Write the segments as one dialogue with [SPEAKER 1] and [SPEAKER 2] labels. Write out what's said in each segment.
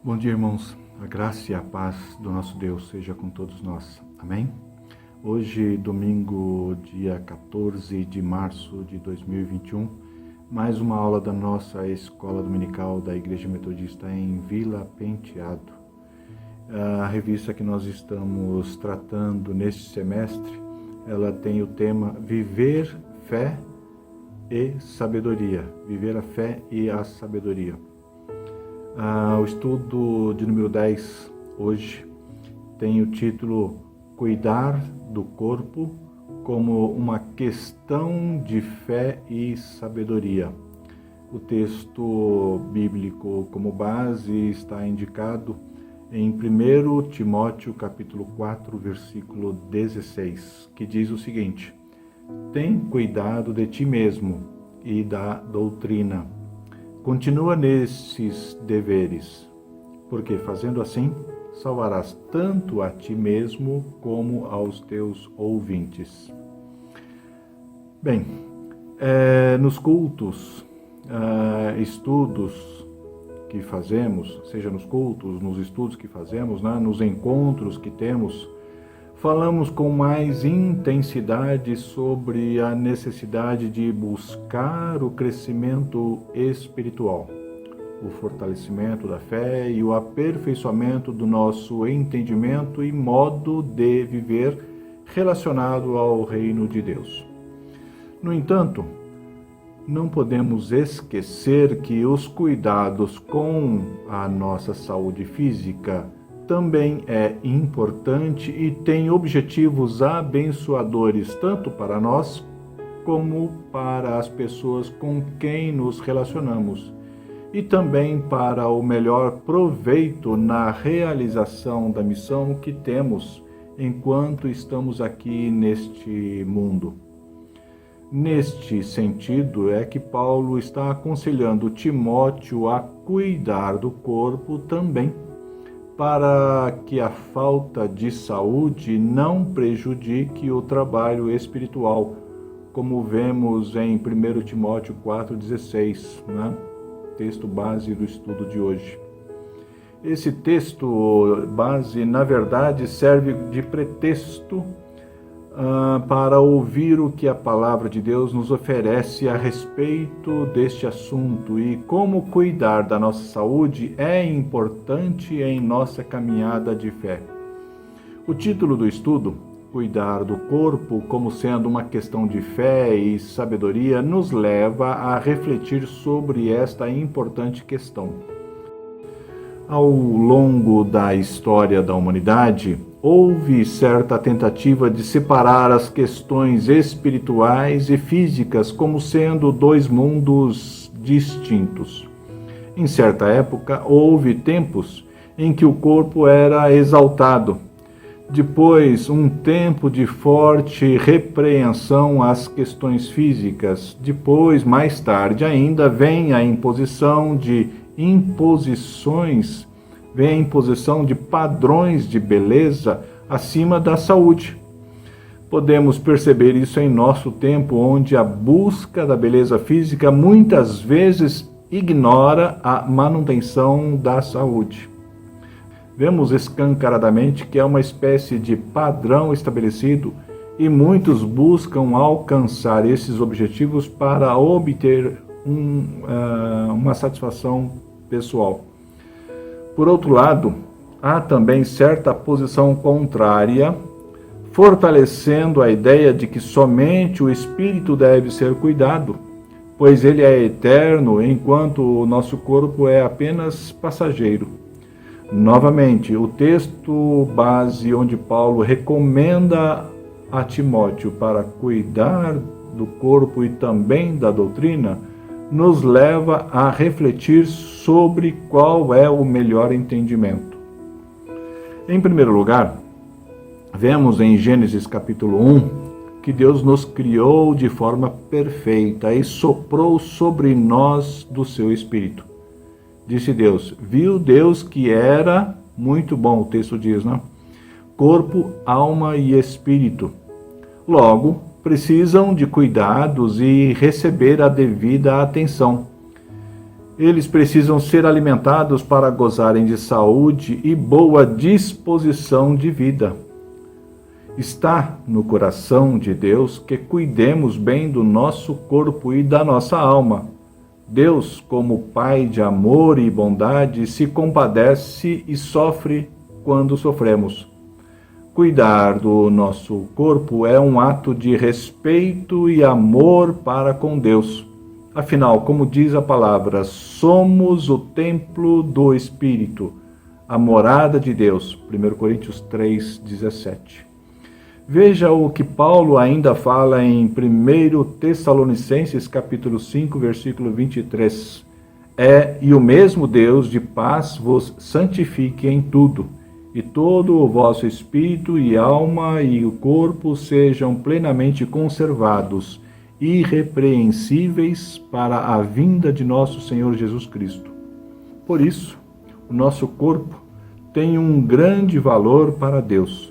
[SPEAKER 1] Bom dia, irmãos. A graça e a paz do nosso Deus seja com todos nós. Amém? Hoje, domingo, dia 14 de março de 2021, mais uma aula da nossa escola dominical da Igreja Metodista em Vila Penteado. A revista que nós estamos tratando neste semestre, ela tem o tema Viver, Fé e Sabedoria. Viver a fé e a sabedoria. O estudo de número 10, hoje, tem o título Cuidar do Corpo como uma questão de fé e sabedoria. O texto bíblico como base está indicado em 1 Timóteo capítulo 4, versículo 16, que diz o seguinte: Tem cuidado de ti mesmo e da doutrina. Continua nesses deveres, porque fazendo assim, salvarás tanto a ti mesmo como aos teus ouvintes. Bem, nos cultos, estudos que fazemos, seja nos cultos, nos estudos que fazemos, nos encontros que temos, falamos com mais intensidade sobre a necessidade de buscar o crescimento espiritual, o fortalecimento da fé e o aperfeiçoamento do nosso entendimento e modo de viver relacionado ao reino de Deus. No entanto, não podemos esquecer que os cuidados com a nossa saúde física também é importante e tem objetivos abençoadores tanto para nós como para as pessoas com quem nos relacionamos e também para o melhor proveito na realização da missão que temos enquanto estamos aqui neste mundo. Neste sentido é que Paulo está aconselhando Timóteo a cuidar do corpo também, para que a falta de saúde não prejudique o trabalho espiritual, como vemos em 1 Timóteo 4,16, texto base do estudo de hoje. Esse texto base, na verdade, serve de pretexto para ouvir o que a palavra de Deus nos oferece a respeito deste assunto e como cuidar da nossa saúde é importante em nossa caminhada de fé. O título do estudo, Cuidar do Corpo como sendo uma questão de fé e sabedoria, nos leva a refletir sobre esta importante questão. Ao longo da história da humanidade, houve certa tentativa de separar as questões espirituais e físicas como sendo dois mundos distintos. Em certa época, houve tempos em que o corpo era exaltado. Depois, um tempo de forte repreensão às questões físicas. Depois, mais tarde ainda, vem a imposição de padrões de beleza acima da saúde. Podemos perceber isso em nosso tempo, onde a busca da beleza física muitas vezes ignora a manutenção da saúde. Vemos escancaradamente que é uma espécie de padrão estabelecido e muitos buscam alcançar esses objetivos para obter uma satisfação pessoal. Por outro lado, há também certa posição contrária, fortalecendo a ideia de que somente o espírito deve ser cuidado, pois ele é eterno, enquanto o nosso corpo é apenas passageiro. Novamente, o texto base onde Paulo recomenda a Timóteo para cuidar do corpo e também da doutrina, nos leva a refletir sobre qual é o melhor entendimento. Em primeiro lugar, vemos em Gênesis capítulo 1 que Deus nos criou de forma perfeita e soprou sobre nós do seu Espírito. Disse Deus, viu Deus que era muito bom, o texto diz, corpo, alma e espírito. Logo, precisam de cuidados e receber a devida atenção. Eles precisam ser alimentados para gozarem de saúde e boa disposição de vida. Está no coração de Deus que cuidemos bem do nosso corpo e da nossa alma. Deus, como Pai de amor e bondade, se compadece e sofre quando sofremos. Cuidar do nosso corpo é um ato de respeito e amor para com Deus. Afinal, como diz a palavra, somos o templo do Espírito, a morada de Deus. 1 Coríntios 3:17. Veja o que Paulo ainda fala em 1 Tessalonicenses capítulo 5, versículo 23. E o mesmo Deus de paz vos santifique em tudo, e todo o vosso espírito e alma e o corpo sejam plenamente conservados, irrepreensíveis para a vinda de nosso Senhor Jesus Cristo. Por isso, o nosso corpo tem um grande valor para Deus.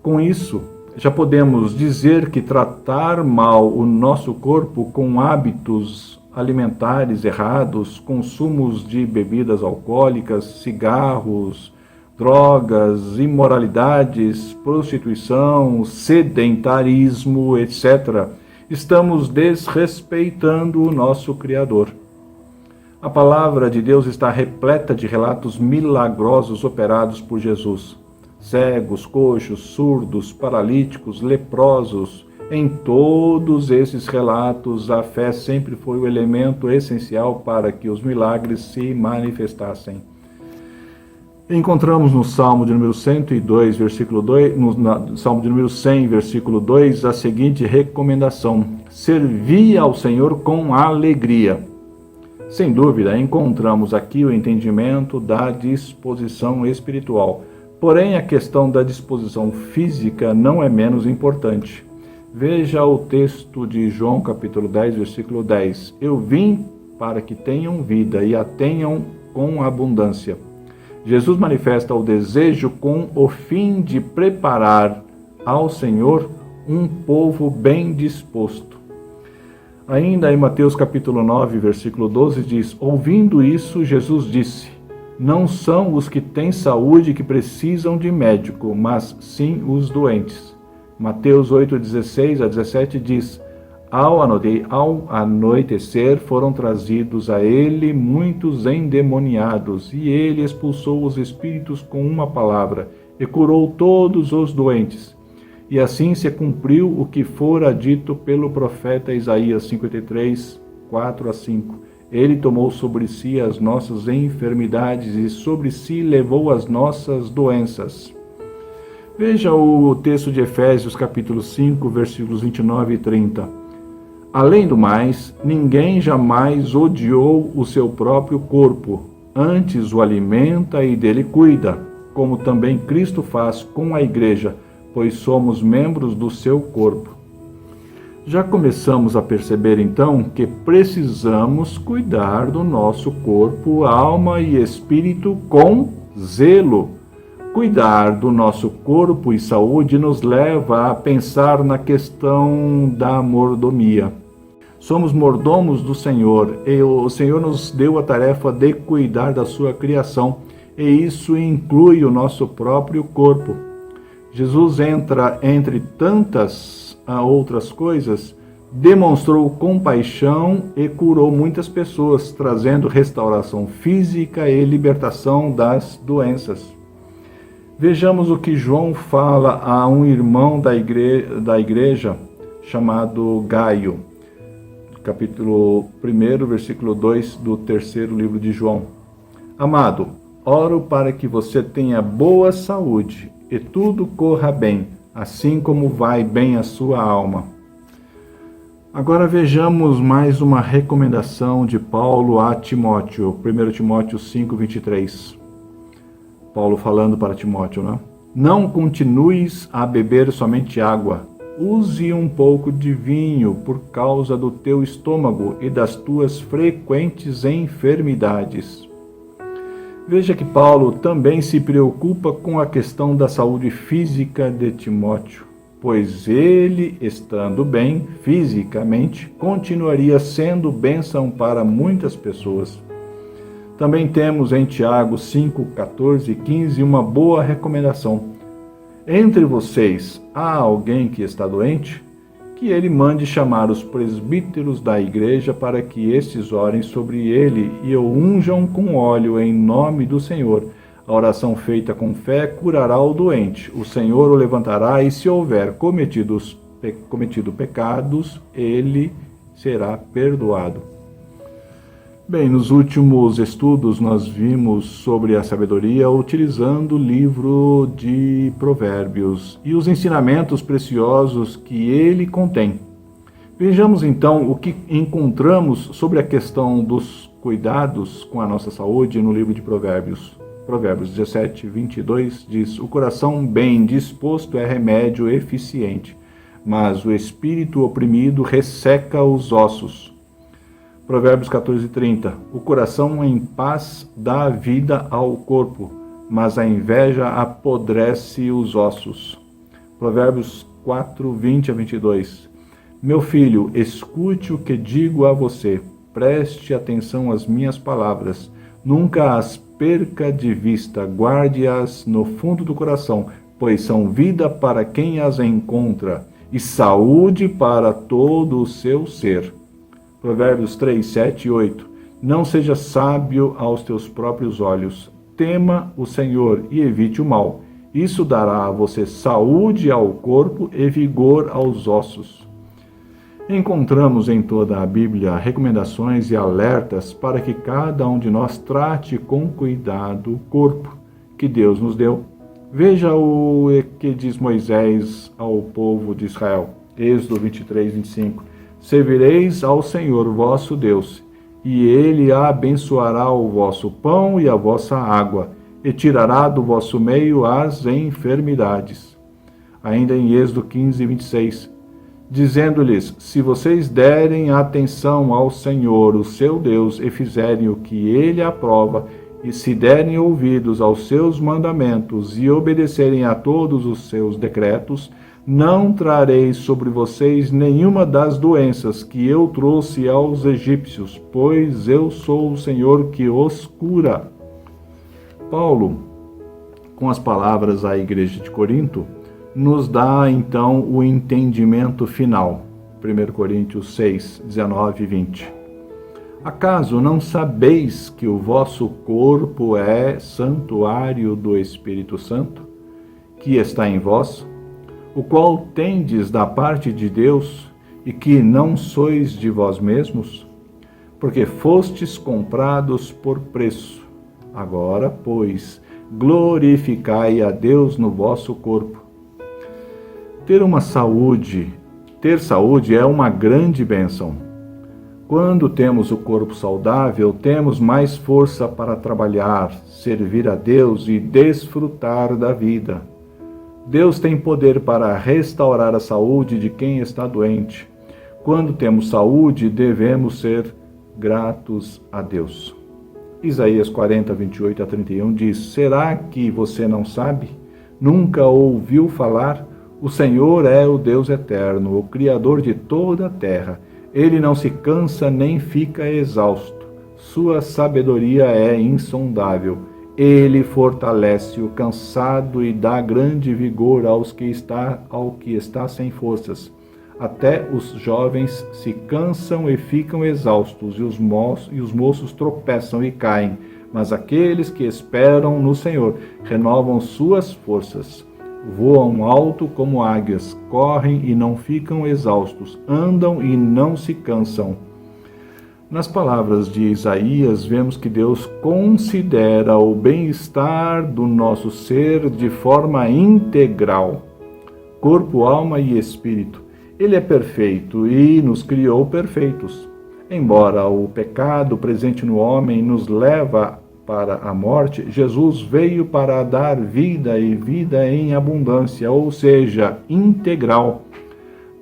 [SPEAKER 1] Com isso, já podemos dizer que tratar mal o nosso corpo com hábitos alimentares errados, consumos de bebidas alcoólicas, cigarros, drogas, imoralidades, prostituição, sedentarismo, etc., estamos desrespeitando o nosso Criador. A palavra de Deus está repleta de relatos milagrosos operados por Jesus. Cegos, coxos, surdos, paralíticos, leprosos. Em todos esses relatos, a fé sempre foi o elemento essencial para que os milagres se manifestassem. Encontramos no Salmo de número 102, versículo 2, no Salmo de número 100, versículo 2, a seguinte recomendação: servi ao Senhor com alegria. Sem dúvida, encontramos aqui o entendimento da disposição espiritual. Porém, a questão da disposição física não é menos importante. Veja o texto de João, capítulo 10, versículo 10. Eu vim para que tenham vida e a tenham com abundância. Jesus manifesta o desejo com o fim de preparar ao Senhor um povo bem disposto. Ainda em Mateus capítulo 9, versículo 12, diz: ouvindo isso, Jesus disse: não são os que têm saúde que precisam de médico, mas sim os doentes. Mateus 8, 16 a 17 diz: ao anoitecer foram trazidos a ele muitos endemoniados, e ele expulsou os espíritos com uma palavra, e curou todos os doentes. E assim se cumpriu o que fora dito pelo profeta Isaías 53, 4 a 5. Ele tomou sobre si as nossas enfermidades e sobre si levou as nossas doenças. Veja o texto de Efésios capítulo 5, versículos 29 e 30. Além do mais, ninguém jamais odiou o seu próprio corpo, antes o alimenta e dele cuida, como também Cristo faz com a igreja, pois somos membros do seu corpo. Já começamos a perceber então que precisamos cuidar do nosso corpo, alma e espírito com zelo. Cuidar do nosso corpo e saúde nos leva a pensar na questão da mordomia. Somos mordomos do Senhor e o Senhor nos deu a tarefa de cuidar da sua criação, e isso inclui o nosso próprio corpo. Jesus entra entre tantas outras coisas, demonstrou compaixão e curou muitas pessoas, trazendo restauração física e libertação das doenças. Vejamos o que João fala a um irmão da igreja chamado Gaio, capítulo 1, versículo 2 do 3º livro de João. Amado, oro para que você tenha boa saúde e tudo corra bem, assim como vai bem a sua alma. Agora vejamos mais uma recomendação de Paulo a Timóteo, 1 Timóteo 5, 23. Paulo falando para Timóteo, né? Não continues a beber somente água, use um pouco de vinho por causa do teu estômago e das tuas frequentes enfermidades. Veja que Paulo também se preocupa com a questão da saúde física de Timóteo, pois ele, estando bem fisicamente, continuaria sendo bênção para muitas pessoas. Também temos em Tiago 5, 14 e 15 uma boa recomendação. Entre vocês há alguém que está doente? Que ele mande chamar os presbíteros da igreja para que estes orem sobre ele e o unjam com óleo em nome do Senhor. A oração feita com fé curará o doente. O Senhor o levantará e se houver cometido pecados, ele será perdoado. Bem, nos últimos estudos nós vimos sobre a sabedoria utilizando o livro de Provérbios e os ensinamentos preciosos que ele contém. Vejamos então o que encontramos sobre a questão dos cuidados com a nossa saúde no livro de Provérbios. Provérbios 17, 22 diz: o coração bem disposto é remédio eficiente, mas o espírito oprimido resseca os ossos. Provérbios 14:30. O coração em paz dá vida ao corpo, mas a inveja apodrece os ossos. Provérbios 4:20-22. Meu filho, escute o que digo a você. Preste atenção às minhas palavras. Nunca as perca de vista. Guarde-as no fundo do coração, pois são vida para quem as encontra e saúde para todo o seu ser. Provérbios 3, 7 e 8. Não seja sábio aos teus próprios olhos. Tema o Senhor e evite o mal. Isso dará a você saúde ao corpo e vigor aos ossos. Encontramos em toda a Bíblia recomendações e alertas para que cada um de nós trate com cuidado o corpo que Deus nos deu. Veja o que diz Moisés ao povo de Israel. Êxodo 23, 25. Servireis ao Senhor vosso Deus, e ele abençoará o vosso pão e a vossa água, e tirará do vosso meio as enfermidades. Ainda em Êxodo 15, 26, dizendo-lhes: se vocês derem atenção ao Senhor, o seu Deus, e fizerem o que ele aprova, e se derem ouvidos aos seus mandamentos e obedecerem a todos os seus decretos, não trarei sobre vocês nenhuma das doenças que eu trouxe aos egípcios, pois eu sou o Senhor que os cura. Paulo, com as palavras à igreja de Corinto, nos dá então o entendimento final. 1 Coríntios 6, 19 e 20. Acaso não sabeis que o vosso corpo é santuário do Espírito Santo, que está em vós, o qual tendes da parte de Deus, e que não sois de vós mesmos? Porque fostes comprados por preço. Agora, pois, glorificai a Deus no vosso corpo. Ter saúde é uma grande bênção. Quando temos o corpo saudável, temos mais força para trabalhar, servir a Deus e desfrutar da vida. Deus tem poder para restaurar a saúde de quem está doente. Quando temos saúde, devemos ser gratos a Deus. Isaías 40, 28 a 31 diz: será que você não sabe? Nunca ouviu falar? O Senhor é o Deus eterno, o Criador de toda a terra. Ele não se cansa nem fica exausto. Sua sabedoria é insondável. Ele fortalece o cansado e dá grande vigor ao que está sem forças. Até os jovens se cansam e ficam exaustos, e os moços tropeçam e caem. Mas aqueles que esperam no Senhor renovam suas forças. Voam alto como águias, correm e não ficam exaustos, andam e não se cansam. Nas palavras de Isaías, vemos que Deus considera o bem-estar do nosso ser de forma integral, corpo, alma e espírito. Ele é perfeito e nos criou perfeitos. Embora o pecado presente no homem nos leva para a morte, Jesus veio para dar vida e vida em abundância, ou seja, integral.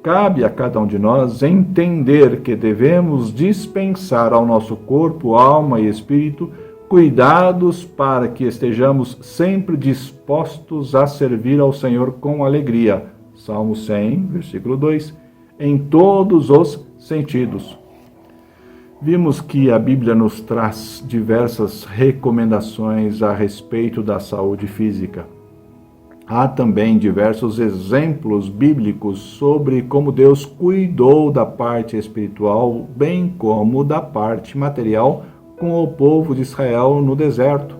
[SPEAKER 1] Cabe a cada um de nós entender que devemos dispensar ao nosso corpo, alma e espírito cuidados para que estejamos sempre dispostos a servir ao Senhor com alegria. Salmo 100, versículo 2, em todos os sentidos. Vimos que a Bíblia nos traz diversas recomendações a respeito da saúde física. Há também diversos exemplos bíblicos sobre como Deus cuidou da parte espiritual, bem como da parte material com o povo de Israel no deserto.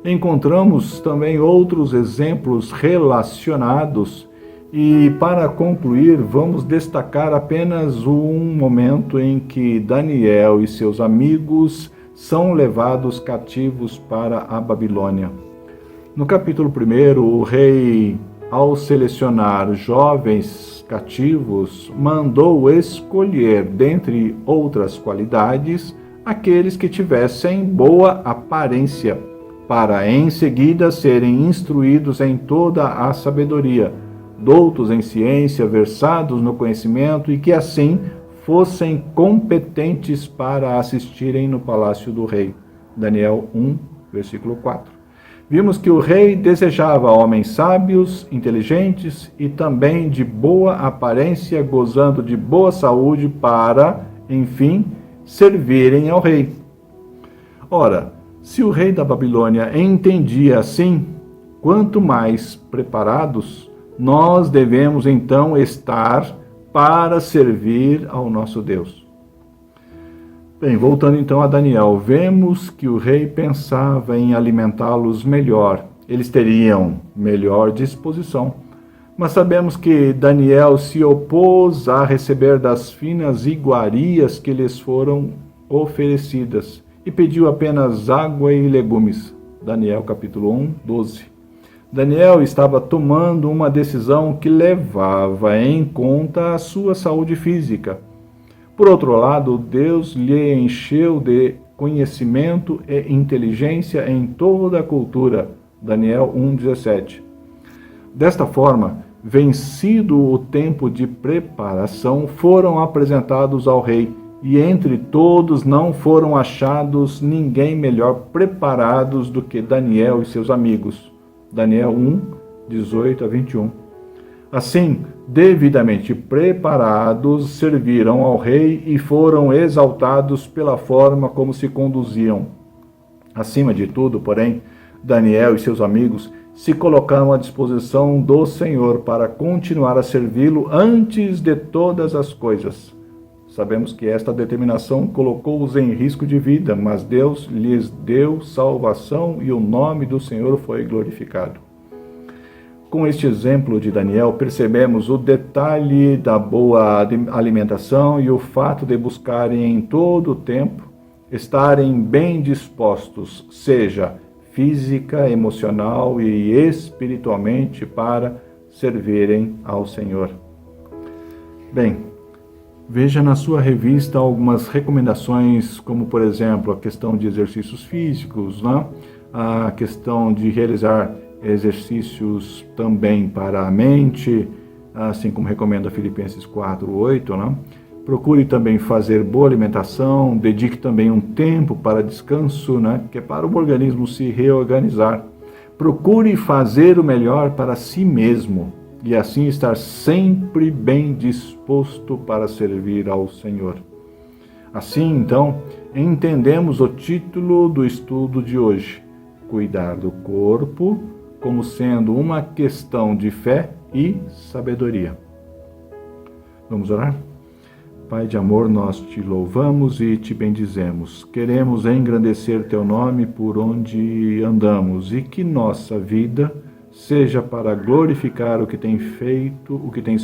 [SPEAKER 1] Encontramos também outros exemplos relacionados e, para concluir, vamos destacar apenas um momento em que Daniel e seus amigos são levados cativos para a Babilônia. No capítulo 1, o rei, ao selecionar jovens cativos, mandou escolher, dentre outras qualidades, aqueles que tivessem boa aparência, para em seguida serem instruídos em toda a sabedoria, doutos em ciência, versados no conhecimento e que assim fossem competentes para assistirem no palácio do rei. Daniel 1, versículo 4. Vimos que o rei desejava homens sábios, inteligentes e também de boa aparência, gozando de boa saúde para, enfim, servirem ao rei. Ora, se o rei da Babilônia entendia assim, quanto mais preparados, nós devemos então estar para servir ao nosso Deus. Bem, voltando então a Daniel, vemos que o rei pensava em alimentá-los melhor. Eles teriam melhor disposição. Mas sabemos que Daniel se opôs a receber das finas iguarias que lhes foram oferecidas e pediu apenas água e legumes. Daniel capítulo 1, 12. Daniel estava tomando uma decisão que levava em conta a sua saúde física. Por outro lado, Deus lhe encheu de conhecimento e inteligência em toda a cultura. Daniel 1,17. Desta forma, vencido o tempo de preparação, foram apresentados ao rei, e entre todos não foram achados ninguém melhor preparados do que Daniel e seus amigos. Daniel 1, 18 a 21. Assim, devidamente preparados, serviram ao rei e foram exaltados pela forma como se conduziam. Acima de tudo, porém, Daniel e seus amigos se colocaram à disposição do Senhor para continuar a servi-lo antes de todas as coisas. Sabemos que esta determinação colocou-os em risco de vida, mas Deus lhes deu salvação e o nome do Senhor foi glorificado. Com este exemplo de Daniel, percebemos o detalhe da boa alimentação e o fato de buscarem em todo o tempo estarem bem dispostos, seja física, emocional e espiritualmente, para servirem ao Senhor. Bem, veja na sua revista algumas recomendações, como, por exemplo, a questão de exercícios físicos, né? A questão de realizar exercícios também para a mente, assim como recomenda Filipenses 4:8, né? Procure também fazer boa alimentação, dedique também um tempo para descanso, né? Que é para o organismo se reorganizar. Procure fazer o melhor para si mesmo e assim estar sempre bem disposto para servir ao Senhor. Assim, então, entendemos o título do estudo de hoje: cuidar do corpo, como sendo uma questão de fé e sabedoria. Vamos orar? Pai de amor, nós te louvamos e te bendizemos. Queremos engrandecer teu nome por onde andamos e que nossa vida seja para glorificar o que tens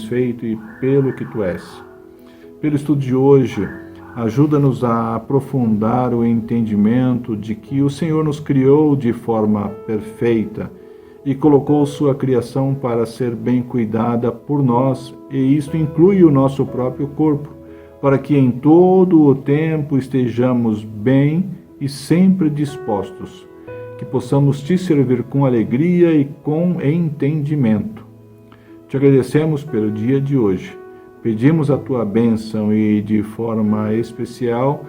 [SPEAKER 1] feito e pelo que tu és. Pelo estudo de hoje, ajuda-nos a aprofundar o entendimento de que o Senhor nos criou de forma perfeita e colocou sua criação para ser bem cuidada por nós, e isto inclui o nosso próprio corpo, para que em todo o tempo estejamos bem e sempre dispostos, que possamos te servir com alegria e com entendimento. Te agradecemos pelo dia de hoje. Pedimos a tua bênção e, de forma especial,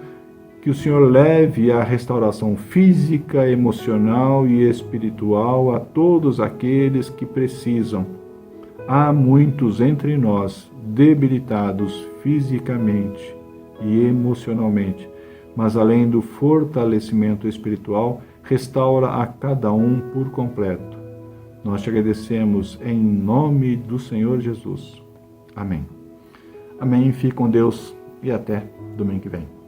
[SPEAKER 1] que o Senhor leve a restauração física, emocional e espiritual a todos aqueles que precisam. Há muitos entre nós debilitados fisicamente, e emocionalmente, mas além do fortalecimento espiritual, restaura a cada um por completo. Nós te agradecemos em nome do Senhor Jesus. Amém. Amém. Fique com Deus e até domingo que vem.